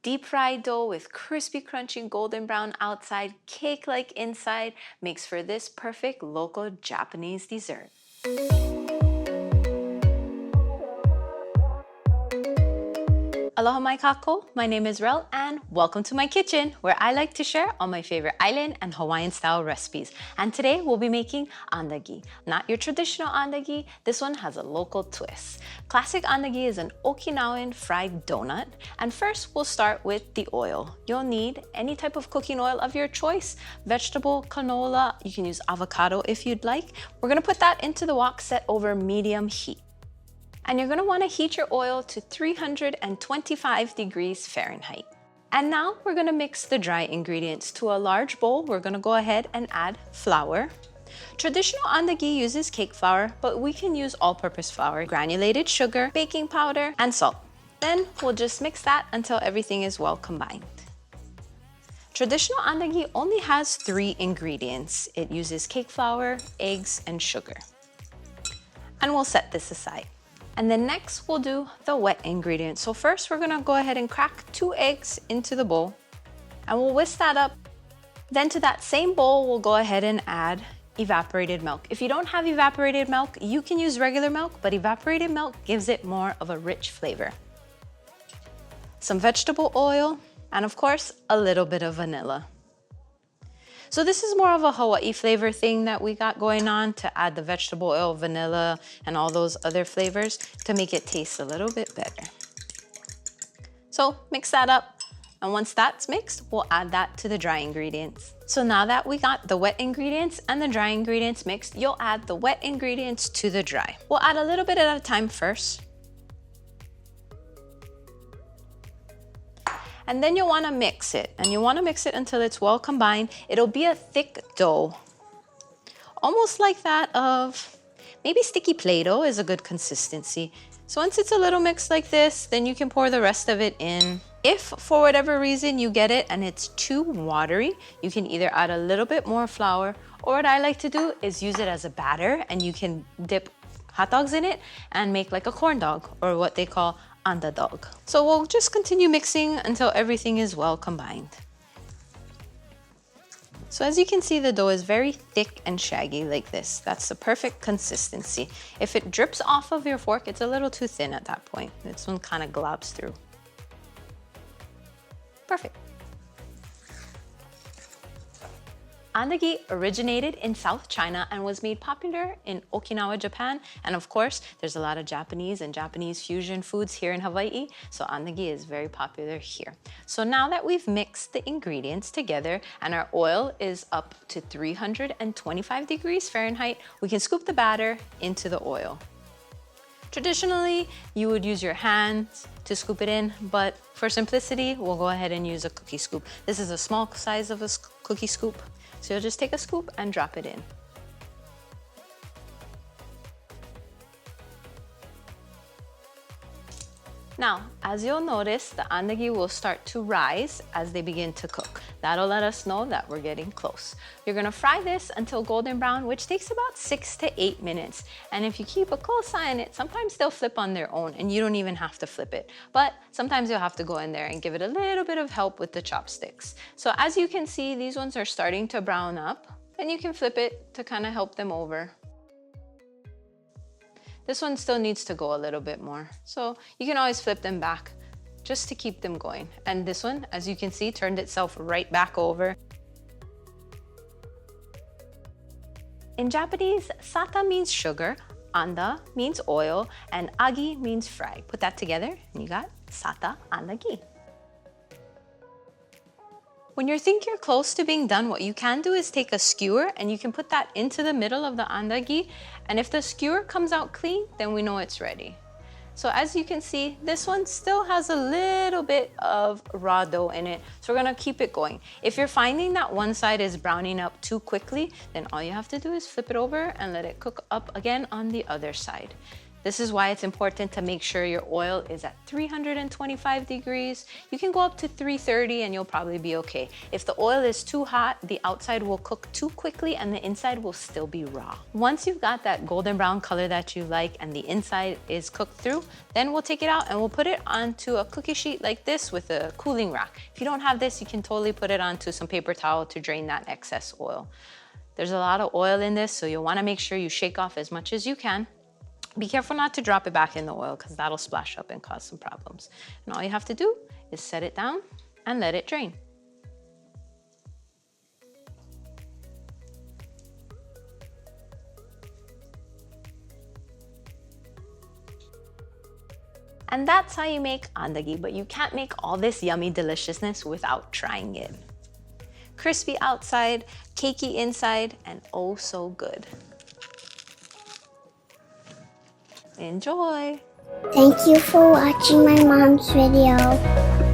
deep fried dough with crispy, crunchy, golden brown outside, cake-like inside makes for this perfect local Japanese dessert. Aloha mai kako, my name is Relle and welcome to my kitchen where I like to share all my favorite island and Hawaiian style recipes. And today we'll be making andagi. Not your traditional andagi, this one has a local twist. Classic andagi is an Okinawan fried donut. And first we'll start with the oil. You'll need any type of cooking oil of your choice, vegetable, canola, you can use avocado if you'd like. We're gonna put that into the wok set over medium heat. And you're gonna wanna heat your oil to 325 degrees Fahrenheit. And now we're gonna mix the dry ingredients. To a large bowl, we're gonna go ahead and add flour. Traditional andagi uses cake flour, but we can use all-purpose flour, granulated sugar, baking powder, and salt. Then we'll just mix that until everything is well combined. Traditional andagi only has 3 ingredients. It uses cake flour, eggs, and sugar. And we'll set this aside. And then next we'll do the wet ingredients. So first we're gonna go ahead and crack 2 eggs into the bowl and we'll whisk that up. Then to that same bowl, we'll go ahead and add evaporated milk. If you don't have evaporated milk, you can use regular milk, but evaporated milk gives it more of a rich flavor. Some vegetable oil, and of course, a little bit of vanilla. So this is more of a Hawaii flavor thing that we got going on to add the vegetable oil, vanilla, and all those other flavors to make it taste a little bit better. So mix that up, and once that's mixed, we'll add that to the dry ingredients. So now that we got the wet ingredients and the dry ingredients mixed, you'll add the wet ingredients to the dry. We'll add a little bit at a time first. And then you'll wanna mix it, and you wanna mix it until it's well combined. It'll be a thick dough, almost like that of, maybe sticky Play-Doh is a good consistency. So once it's a little mixed like this, then you can pour the rest of it in. If for whatever reason you get it and it's too watery, you can either add a little bit more flour, or what I like to do is use it as a batter, and you can dip hot dogs in it and make like a corn dog, or what they call andadog. So we'll just continue mixing until everything is well combined. So as you can see, the dough is very thick and shaggy like this. That's the perfect consistency. If it drips off of your fork, it's a little too thin at that point. This one kind of globs through. Perfect. Andagi originated in South China and was made popular in Okinawa, Japan. And of course, there's a lot of Japanese and Japanese fusion foods here in Hawaii, so andagi is very popular here. So now that we've mixed the ingredients together and our oil is up to 325 degrees Fahrenheit, we can scoop the batter into the oil. Traditionally, you would use your hands to scoop it in, but for simplicity, we'll go ahead and use a cookie scoop. This is a small size of a cookie scoop. So you'll just take a scoop and drop it in. Now, as you'll notice, the andagi will start to rise as they begin to cook. That'll let us know that we're getting close. You're gonna fry this until golden brown, which takes about 6 to 8 minutes. And if you keep a close eye on it, sometimes they'll flip on their own and you don't even have to flip it. But sometimes you'll have to go in there and give it a little bit of help with the chopsticks. So as you can see, these ones are starting to brown up, and you can flip it to kind of help them over. This one still needs to go a little bit more. So you can always flip them back just to keep them going. And this one, as you can see, turned itself right back over. In Japanese, SATA means sugar, anda means oil, and agi means fry. Put that together and you got SATA ANDAGI. When you think you're close to being done, what you can do is take a skewer and you can put that into the middle of the andagi. And if the skewer comes out clean, then we know it's ready. So as you can see, this one still has a little bit of raw dough in it. So we're gonna keep it going. If you're finding that one side is browning up too quickly, then all you have to do is flip it over and let it cook up again on the other side. This is why it's important to make sure your oil is at 325 degrees. You can go up to 330 and you'll probably be okay. If the oil is too hot, the outside will cook too quickly and the inside will still be raw. Once you've got that golden brown color that you like and the inside is cooked through, then we'll take it out and we'll put it onto a cookie sheet like this with a cooling rack. If you don't have this, you can totally put it onto some paper towel to drain that excess oil. There's a lot of oil in this, so you'll wanna make sure you shake off as much as you can. Be careful not to drop it back in the oil because that'll splash up and cause some problems. And all you have to do is set it down and let it drain. And that's how you make andagi, but you can't make all this yummy deliciousness without trying it. Crispy outside, cakey inside, and oh so good. Enjoy! Thank you for watching my mom's video.